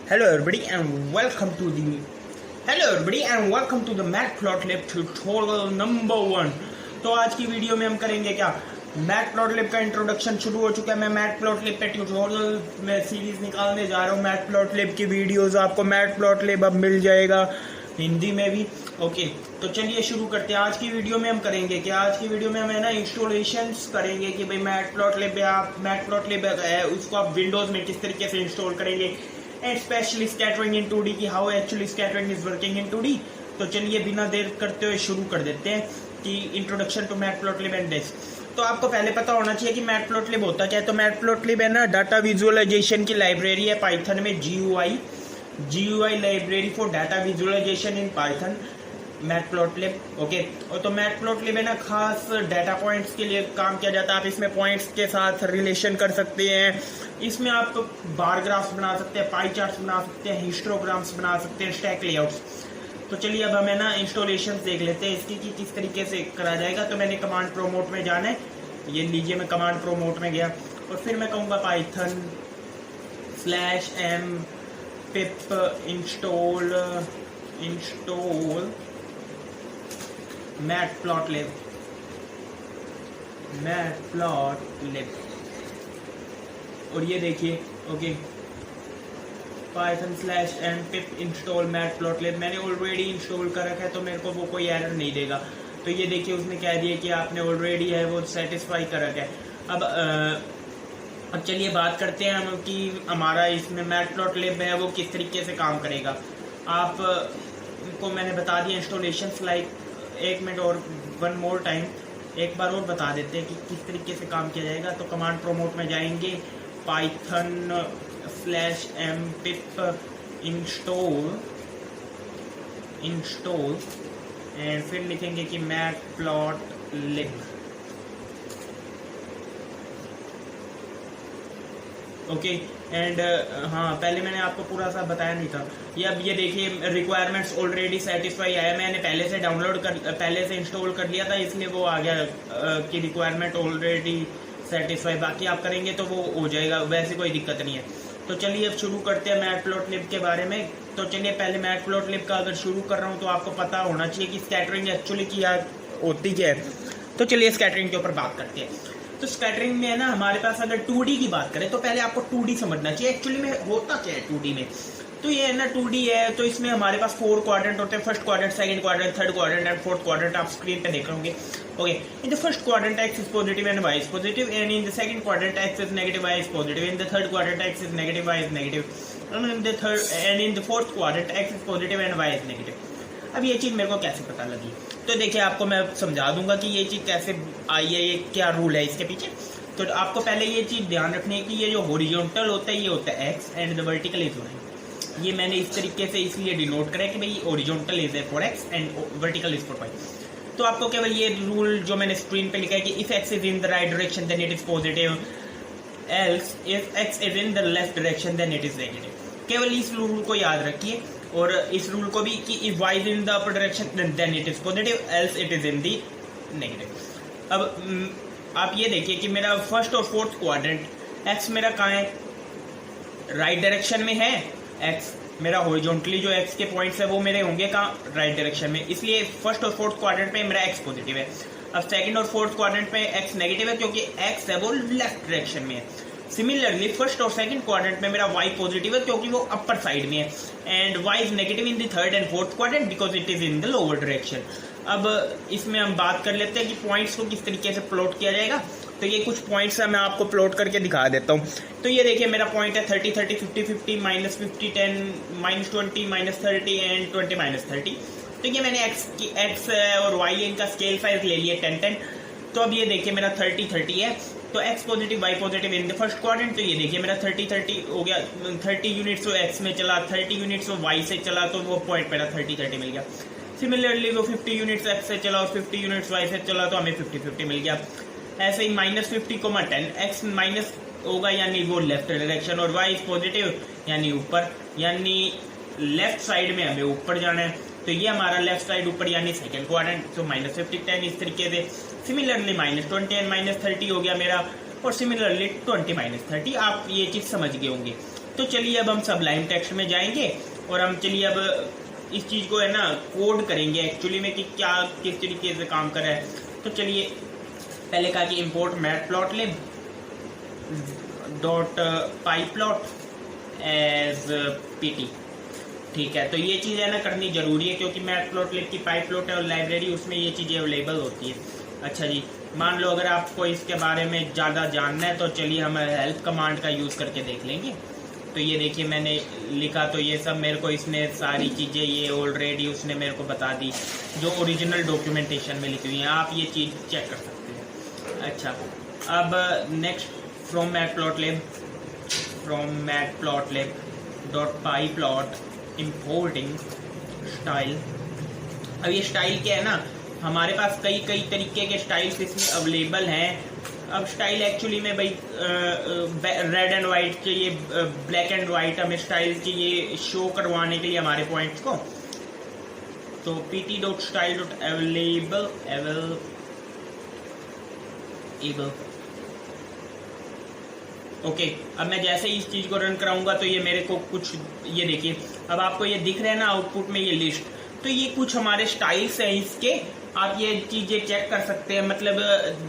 Hello everybody and welcome to the Matplotlib tutorial number 1। तो आज की वीडियो में हम करेंगे क्या, मैटप्लॉटलिब का इंट्रोडक्शन शुरू हो चुका है। मैं मैटप्लॉटलिब पे ट्यूटोरियल में सीरीज निकालने जा रहा हूँ। मैटप्लॉटलिब की वीडियोस आपको मैटप्लॉटलिब अब मिल जाएगा हिंदी में भी। ओके, तो चलिए शुरू करते हैं। आज की वीडियो में हम करेंगे क्या, आज की वीडियो में हम है ना इंस्टॉलेशंस करेंगे कि भाई मैटप्लॉटलिब है उसको आप विंडोज में किस तरीके से इंस्टॉल करेंगे, and specially scattering in 2D की how actually scattering is working in 2D। तो चलिए बिना देर करते हुए शुरू कर देते हैं कि introduction to matplotlib and this. तो आपको पहले पता होना चाहिए कि मैटप्लॉटलिब होता क्या है। तो मैटप्लॉटलिब है ना डाटा विजुअलाइजेशन की लाइब्रेरी है पाइथन में, GUI library for data visualization in Python, matplotlib. Okay, और तो मैटप्लॉटलिब है ना खास डाटा पॉइंट्स के लिए काम किया जाता है। आप इसमें पॉइंट्स के साथ रिलेशन कर सकते हैं, इसमें आप बार ग्राफ्स बना सकते हैं, पाई चार्ट्स बना सकते हैं, हिस्टोग्राम्स बना सकते हैं, स्टैक लेआउट्स। तो चलिए अब हमें ना इंस्टॉलेशन देख लेते हैं इसकी कि किस तरीके से करा जाएगा। तो मैंने कमांड प्रोमोट में जाना है, ये लीजिए मैं कमांड प्रोमोट में गया और फिर मैं कहूँगा Python /m pip install matplotlib और ये देखिए। Okay, Python /m pip install matplotlib मैंने ऑलरेडी इंस्टॉल कर रखा है तो मेरे को वो कोई एरर नहीं देगा। तो ये देखिए उसने कह दिया कि आपने ऑलरेडी है वो सेटिस्फाई कर रखा है। अब चलिए बात करते हैं हम कि हमारा इसमें मैटप्लॉटलिब है वो किस तरीके से काम करेगा। आप को मैंने बता दिया इंस्टॉलेशन लाइक, एक मिनट और वन मोर टाइम एक बार और बता देते हैं कि किस तरीके से काम किया जाएगा। तो कमांड प्रोमोट में जाएंगे, Python /m pip install and फिर लिखेंगे कि मैटप्लॉटलिब। ओके एंड हाँ, पहले मैंने आपको पूरा सा बताया नहीं था। ये अब ये देखिए रिक्वायरमेंट्स ऑलरेडी सेटिस्फाई आया, मैंने पहले से इंस्टॉल कर लिया था इसलिए वो आ गया कि रिक्वायरमेंट ऑलरेडी सेटिस्फाई। बाकी आप करेंगे तो वो हो जाएगा, वैसे कोई दिक्कत नहीं है। तो चलिए अब शुरू करते हैं मैटप्लॉटलिब के बारे में। तो चलिए पहले मैटप्लॉटलिब का अगर शुरू कर रहा हूँ तो आपको पता होना चाहिए कि स्कैटरिंग एक्चुअली क्या होती क्या है। तो चलिए स्कैटरिंग के ऊपर बात करते हैं। तो स्कैटरिंग में है ना हमारे पास अगर 2D की बात करें तो पहले आपको 2D समझना चाहिए एक्चुअली में होता क्या है 2D में। तो ये है ना 2D है तो इसमें हमारे पास 4 क्वाड्रेंट होते हैं, first quadrant, second quadrant, third quadrant and fourth quadrant. आप स्क्रीन पे देख रहे होंगे। Okay, in the first quadrant x is positive and y is positive, and in the second quadrant x is negative, y is positive, in the third quadrant x is negative, y is negative, and in the fourth quadrant x is positive and y is negative। अब ये चीज़ मेरे को कैसे पता लगी, तो देखिए आपको मैं समझा दूंगा कि ये चीज़ कैसे आई है, ये क्या रूल है इसके पीछे। तो आपको पहले ये चीज़ ध्यान रखनी है कि ये जो हॉरिजॉन्टल होता है ये होता है x and the vertical is y। ये मैंने इस तरीके से इसलिए डिनोट करा है कि भाई horizontal is for x and vertical is for y। तो आपको केवल ये रूल जो मैंने स्क्रीन पे लिखा है कि if x is in the right direction then it is positive, else if x is in the left direction then it is negative. केवल इस रूल को याद रखिए और इस रूल को भी कि if y is in the upper direction then it is positive, else it is in the negative. अब आप ये देखिए कि मेरा फर्स्ट और फोर्थ क्वाड्रेंट x मेरा कहाँ है, राइट डायरेक्शन में है। x मेरा हॉरिजॉन्टली जो x के पॉइंट्स है वो मेरे होंगे कहाँ, राइट डायरेक्शन में, इसलिए फर्स्ट और फोर्थ क्वाड्रेंट में मेरा x पॉजिटिव है। अब सेकंड और फोर्थ क्वाड्रेंट में x नेगेटिव है क्योंकि x है वो लेफ्ट डायरेक्शन में है। सिमिलरली फर्स्ट और सेकंड क्वाड्रेंट में मेरा y पॉजिटिव है क्योंकि वो अपर साइड में है, and y is negative in the third and fourth quadrant because it is in the lower direction. अब इसमें हम बात कर लेते हैं कि पॉइंट्स को किस तरीके से प्लॉट किया जाएगा। तो ये कुछ पॉइंट्स है, मैं आपको प्लॉट करके दिखा देता हूँ। तो ये देखिए मेरा पॉइंट है 30 30 50 50 -50 10 -20 -30 एंड 20 -30। तो ये मैंने x और y इनका स्केल साइज ले लिया 10 10। तो अब ये देखिए मेरा 30 30 है तो x positive y positive in the first quadrant. तो ये देखिए मेरा 30 30 हो गया, 30 यूनिट्स तो x में चला, 30 यूनिट्स तो y से चला, तो वो पॉइंट मेरा 30 30 मिल गया। सिमिलरली वो 50 यूनिट्स x से चला और 50 यूनिट्स y से चला तो हमें 50 50 मिल गया। ऐसे ही -50, 10 x माइनस होगा यानी वो लेफ्ट डायरेक्शन और y इज पॉजिटिव यानी ऊपर, यानी लेफ्ट साइड में हमें ऊपर जाना है। तो ये हमारा लेफ्ट साइड ऊपर यानी सेकंड क्वाड्रेंट। तो -50 10 इस तरीके से। सिमिलरली -20 एंड -30 हो गया मेरा, और सिमिलरली 20 -30। आप ये चीज़ समझ गए होंगे। तो चलिए अब हम सबलाइम टेक्स्ट में जाएंगे और हम चलिए अब इस चीज़ को है ना कोड करेंगे एक्चुअली में कि क्या किस तरीके से काम कर रहा है। तो चलिए पहले कहा कि import matplotlib dot pyplot as PT. ठीक है, तो ये चीज़ है ना करनी ज़रूरी है क्योंकि मैटप्लॉटलिब की पाईप्लॉट है और लाइब्रेरी उसमें ये चीज़ें अवेलेबल होती है। अच्छा जी, मान लो अगर आपको इसके बारे में ज़्यादा जानना है तो चलिए हम हेल्प कमांड का यूज़ करके देख लेंगे। तो ये देखिए मैंने लिखा तो ये सब मेरे को इसने सारी चीज़ें ये ऑलरेडी उसने मेरे को बता दी जो ओरिजिनल डॉक्यूमेंटेशन में लिखी हुई है, आप ये चीज़ चेक कर सकते हैं। अच्छा, अब next from matplotlib dot pyplot importing style. अब ये स्टाइल क्या है ना, हमारे पास कई तरीके के स्टाइल्स इसमें अवेलेबल हैं। अब स्टाइल एक्चुअली में भाई रेड एंड वाइट चाहिए, ब्लैक एंड वाइट हमें स्टाइल चाहिए शो करवाने के लिए हमारे पॉइंट्स को। तो pt dot style dot available okay. अब मैं जैसे ही इस चीज़ को रन कराऊंगा तो ये मेरे को कुछ, ये देखिए अब आपको ये दिख रहा है ना आउटपुट में ये लिस्ट, तो ये कुछ हमारे स्टाइल्स हैं इसके, आप ये चीज़ें चेक कर सकते हैं। मतलब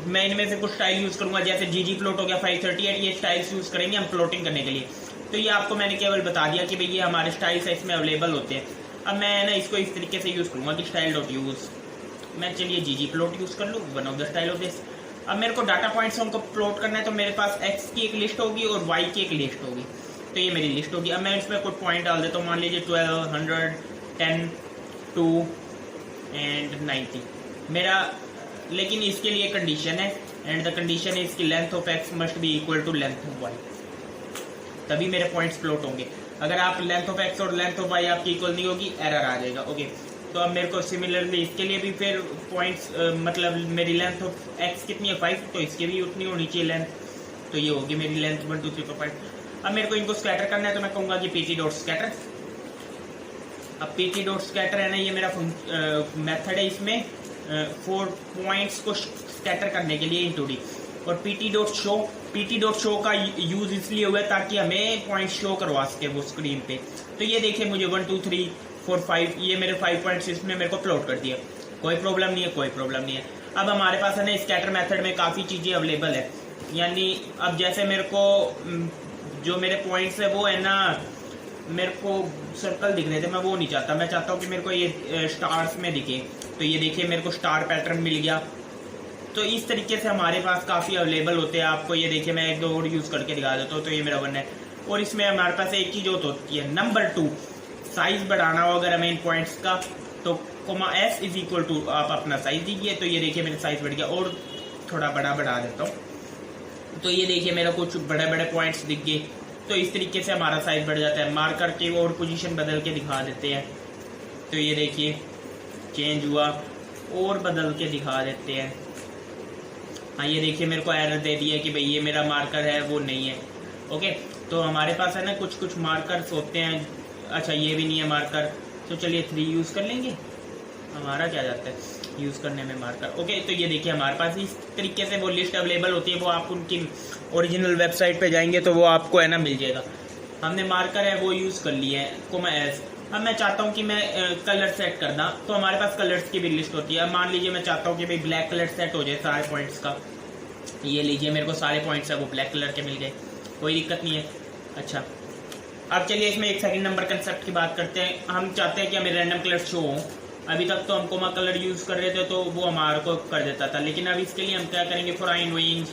मैं इनमें से कुछ स्टाइल यूज़ करूंगा, जैसे जीजी प्लॉट हो गया 538, ये स्टाइल्स यूज़ करेंगे हम प्लॉटिंग करने के लिए। तो ये आपको मैंने केवल बता दिया कि भाई ये हमारे स्टाइल्स है, इसमें अवेलेबल होते हैं। अब मैं ना इसको इस तरीके से यूज़ करूँगा कि स्टाइल डॉट यूज़, मैं चलिए जीजी प्लॉट यूज़ कर लूँ, one of the style of this. अब मेरे को डाटा पॉइंट्स उनको प्लॉट करना है तो मेरे पास एक्स की एक लिस्ट होगी और वाई की एक लिस्ट होगी, तो ये मेरी लिस्ट होगी। अब मैं इसमें कुछ पॉइंट डाल देता हूँ, मान लीजिए 12, 100, 10, 2 एंड 90 मेरा, लेकिन इसके लिए कंडीशन है एंड द कंडीशन है इसकी length of X must be equal to length of Y, तभी मेरे पॉइंट्स प्लॉट होंगे। अगर आप लेंथ ऑफ एक्स और लेंथ ऑफ वाई आपकी इक्वल नहीं होगी, एरर आ जाएगा। ओके, तो अब मेरे को सिमिलरली इसके लिए भी फिर पॉइंट्स मतलब मेरी लेंथ ऑफ एक्स कितनी है 5, तो इसकी भी उतनी होनी चाहिए लेंथ, तो ये होगी मेरी लेंथ 1 2 3 4 5। अब मेरे को इनको स्कैटर करना है तो मैं कहूँगा कि pt डॉट स्कैटर। अब pt डॉट स्कैटर है ना, ये मेरा मेथड है, इसमें 4 पॉइंट्स को स्कैटर करने के लिए इंटू डी। और pt डॉट शो का यूज इसलिए हुआ है ताकि हमें पॉइंट शो करवा सके वो स्क्रीन पे। तो ये देखिए मुझे 1 2 3 4 5 ये मेरे 5 पॉइंट्स इसने मेरे को प्लॉट कर दिया, कोई प्रॉब्लम नहीं है। अब हमारे पास है ना स्कैटर मेथड में काफ़ी चीज़ें अवेलेबल है, यानी अब जैसे मेरे को जो मेरे पॉइंट्स है वो है ना, मेरे को सर्कल दिख रहे थे, मैं वो नहीं चाहता, मैं चाहता हूँ कि मेरे को ये स्टार्स में दिखे। तो ये देखिए मेरे को स्टार पैटर्न मिल गया। तो इस तरीके से हमारे पास काफ़ी अवेलेबल होते हैं। आपको ये देखिए मैं 1 2 और यूज़ करके दिखा देता हूँ। तो ये मेरा 1 है और इसमें हमारे पास एक चीज़ होती है, नंबर 2 साइज बढ़ाना हो अगर हमें इन पॉइंट्स का, तो (s इज इक्वल टू आप अपना साइज दीजिए। तो ये देखिए मेरा साइज बढ़ गया और थोड़ा बड़ा बढ़ा देता हूँ। तो ये देखिए मेरा कुछ बड़े बड़े पॉइंट्स दिख गए। तो इस तरीके से हमारा साइज बढ़ जाता है। मार्कर के और पोजीशन बदल के दिखा देते हैं। तो ये देखिए चेंज हुआ और बदल के दिखा देते हैं। हाँ ये देखिए मेरे को एरर दे दिया कि भाई ये मेरा मार्कर है वो नहीं है। ओके, तो हमारे पास है ना कुछ मार्कर्स होते हैं। अच्छा ये भी नहीं है मार्कर, तो चलिए 3 यूज़ कर लेंगे, हमारा क्या जाता है यूज़ करने में मार्कर। ओके, तो ये देखिए हमारे पास इस तरीके से वो लिस्ट अवेलेबल होती है। वो आप उनकी ओरिजिनल वेबसाइट पे जाएंगे तो वो आपको है ना मिल जाएगा। हमने मार्कर है वो यूज़ कर लिया है (s). अब मैं चाहता हूँ कि मैं कलर सेट करना, तो हमारे पास कलर्स की भी लिस्ट होती है। अब मान लीजिए मैं चाहता हूँ कि भाई ब्लैक कलर सेट हो जाए सारे पॉइंट्स का। ये लीजिए मेरे को सारे पॉइंट्स है वो ब्लैक कलर के मिल गए, कोई दिक्कत नहीं है। अच्छा अब चलिए इसमें एक सेकंड नंबर कंसेप्ट की बात करते हैं। हम चाहते हैं कि हमें रैंडम कलर शो हो। अभी तक तो हम कोमा कलर यूज़ कर रहे थे तो वो हमारे को कर देता था, लेकिन अब इसके लिए हम क्या करेंगे, for i in range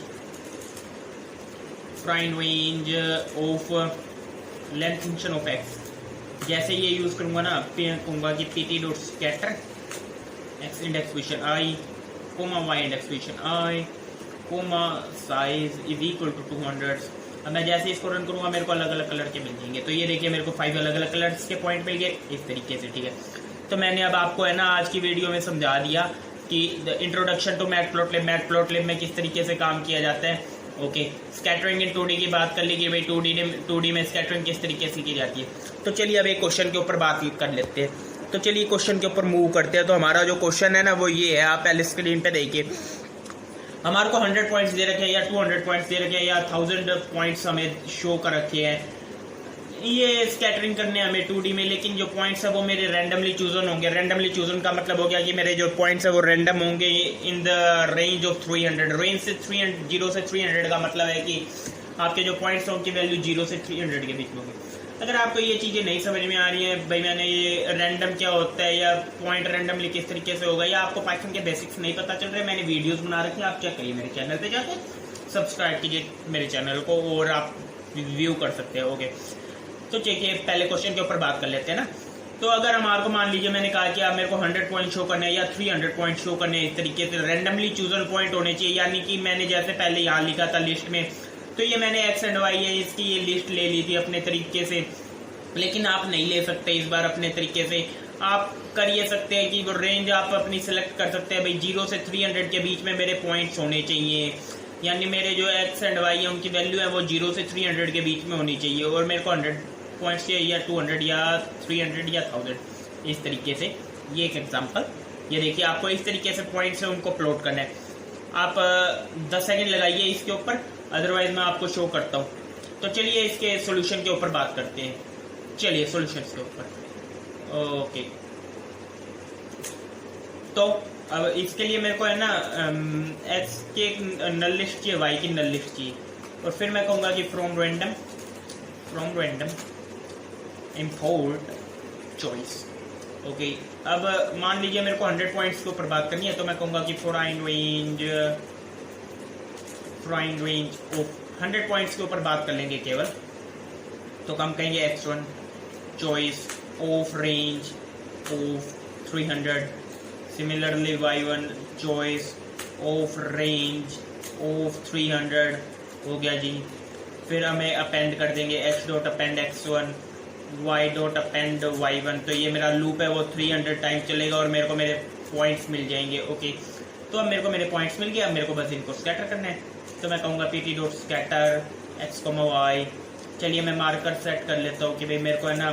of length function of X. जैसे ये यूज़ करूँगा ना, कहूँगा कि pt dot scatter X index position i comma Y index position i comma size is equal to 200। अब मैं जैसे इसको रन करूँगा मेरे को अलग अलग कलर के मिल जाएंगे। तो ये देखिए मेरे को 5 अलग अलग कलर्स के पॉइंट मिल गए इस तरीके से। ठीक है, तो मैंने अब आपको है ना आज की वीडियो में समझा दिया कि इंट्रोडक्शन टू मैटप्लॉटलिब में किस तरीके से काम किया जाता है। ओके, स्कैटरिंग इन 2D की बात कर ली कि भाई 2D में स्कैटरिंग किस तरीके से की जाती है। तो चलिए अब एक क्वेश्चन के ऊपर बात कर लेते हैं। तो चलिए क्वेश्चन के ऊपर मूव करते हैं। तो हमारा जो क्वेश्चन है ना वो ये है, आप पहले स्क्रीन पे देखिए। हमारे को 100 पॉइंट्स दे रखे हैं या 200 पॉइंट्स दे रखे हैं या 1000 पॉइंट्स हमें शो कर रखे हैं। ये स्कैटरिंग करने हैं हमें 2D में, लेकिन जो पॉइंट्स है वो मेरे रैंडमली चूजन होंगे। रैंडमली चूजन का मतलब हो गया कि मेरे जो पॉइंट्स है वो रैंडम होंगे in the range of 300। Range से 300, 0 से 300 का मतलब है कि आपके जो पॉइंट्स हैं उनकी वैल्यू 0 से 300 के बीच में होगी। अगर आपको ये चीज़ें नहीं समझ में आ रही हैं भाई मैंने ये रैंडम क्या होता है या पॉइंट रैंडमली किस तरीके से होगा, या आपको पाइथन के बेसिक्स नहीं पता चल रहे, मैंने वीडियोस बना रखे हैं, आप चेक करिए मेरे चैनल पे जाके, सब्सक्राइब कीजिए मेरे चैनल को और आप व्यू कर सकते हो। ओके, तो चलिए पहले क्वेश्चन के ऊपर बात कर लेते हैं ना। तो अगर हमारे को मान लीजिए मैंने कहा कि आप मेरे को 100 पॉइंट शो करने हैं या 300 पॉइंट शो करने हैं, इस तरीके से रैंडमली चूजन पॉइंट होने चाहिए, यानी कि मैंने जैसे पहले यहाँ लिखा था लिस्ट में, तो ये मैंने एक्स एंड वाई है इसकी ये लिस्ट ले ली थी अपने तरीके से, लेकिन आप नहीं ले सकते इस बार अपने तरीके से। आप कर ये सकते हैं कि वो रेंज आप अपनी सेलेक्ट कर सकते हैं भाई 0 से 300 के बीच में मेरे पॉइंट्स होने चाहिए, यानी मेरे जो एक्स एंड वाई है उनकी वैल्यू है वो 0 से 300 के बीच में होनी चाहिए, और मेरे को 100 पॉइंट्स चाहिए या 200 या 300 या 1000, इस तरीके से। ये एक एग्जांपल, ये देखिए आपको इस तरीके से पॉइंट्स है उनको प्लॉट करना है। आप 10 सेकंड लगाइए इसके ऊपर, अदरवाइज मैं आपको शो करता हूँ। तो चलिए इसके सॉल्यूशन के ऊपर बात करते हैं। चलिए सॉल्यूशन के ऊपर, ओके। तो अब इसके लिए मेरे को है ना एक्स की एक नल लिस्ट चाहिए, वाई की नल लिस्ट चाहिए, और फिर मैं कहूँगा कि from random import choice. Okay, अब मान लीजिए मेरे को 100 पॉइंट्स के ऊपर बात करनी है, तो मैं कहूँगा कि फाइंड रेंज ऑफ 100 पॉइंट्स के ऊपर बात कर लेंगे केवल, तो हम कहेंगे x1 choice of range of 300, similarly y1 choice of range of 300, हो गया जी। फिर हमें अपेंड कर देंगे x dot append x1, y dot append y1, तो ये मेरा लूप है वो 300 टाइम चलेगा और मेरे को मेरे पॉइंट्स मिल जाएंगे। ओके, तो अब मेरे को मेरे पॉइंट्स मिल गया, अब मेरे को बस इनको स्कैटर करना है, तो मैं कहूँगा pt dot scatter x, y। चलिए मैं मार्कर सेट कर लेता हूँ कि भाई मेरे को है ना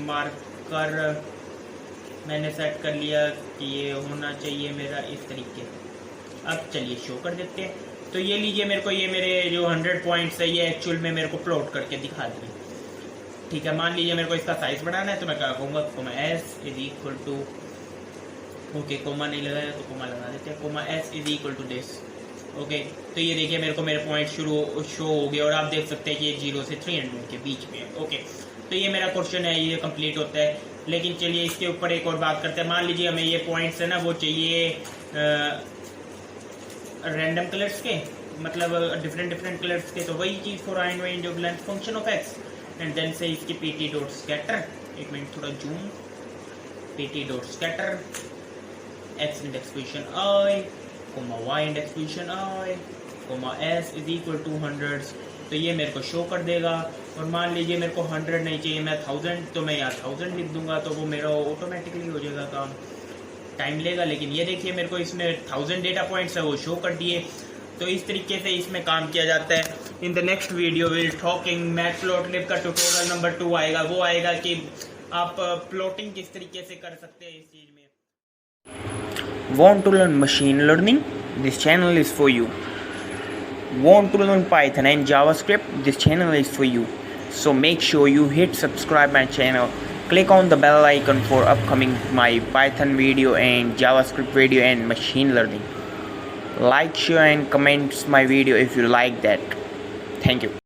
मार्कर मैंने सेट कर लिया कि ये होना चाहिए मेरा इस तरीके से। अब चलिए शो कर देते हैं। तो ये लीजिए मेरे को ये मेरे जो 100 पॉइंट्स है ये एक्चुअल में मेरे को प्लॉट करके दिखा दिए। ठीक है, मान लीजिए मेरे को इसका साइज बढ़ाना है, तो मैं क्या कहूँगा comma s is equal to, okay comma नहीं लगाया तो कोमा लगा देते हैं, comma s is equal to this. Okay, तो ये देखिए मेरे को मेरे पॉइंट शो हो गए और आप देख सकते हैं कि ये 0 से 300 के बीच में है। ओके, तो ये मेरा क्वेश्चन है, ये कंप्लीट होता है। लेकिन चलिए इसके ऊपर एक और बात करते हैं। मान लीजिए हमें ये पॉइंट्स है ना वो चाहिए रैंडम कलर्स के, मतलब डिफरेंट कलर्स के, तो वही चीज़ for find range of length function of X and then से इसकी pt डॉट स्कैटर, एक मिनट थोड़ा zoom, pt dot scatter x index position i, y index position i, s is equal to 100, तो ये मेरे को शो कर देगा। और मान लीजिए मेरे को 100 नहीं चाहिए, मैं 1000, तो मैं यहाँ 1000 लिख दूंगा, तो वो मेरा ऑटोमेटिकली हो जाएगा काम, टाइम लेगा। लेकिन ये देखिए मेरे को इसमें 1000 डेटा पॉइंट्स है वो शो कर दिए। तो इस तरीके से इसमें काम किया जाता है। In the next video will talking matplotlib का ट्यूटोरियल नंबर 2 आएगा, वो आएगा कि आप प्लॉटिंग किस तरीके से कर सकते हैं इस चीज़ में। Want to learn machine learning? This channel is for you. Want to learn Python and JavaScript? This channel is for you. So make sure you hit subscribe my channel. Click on the bell icon for upcoming my Python video and JavaScript video and machine learning. Like, share and comment my video if you like that. Thank you.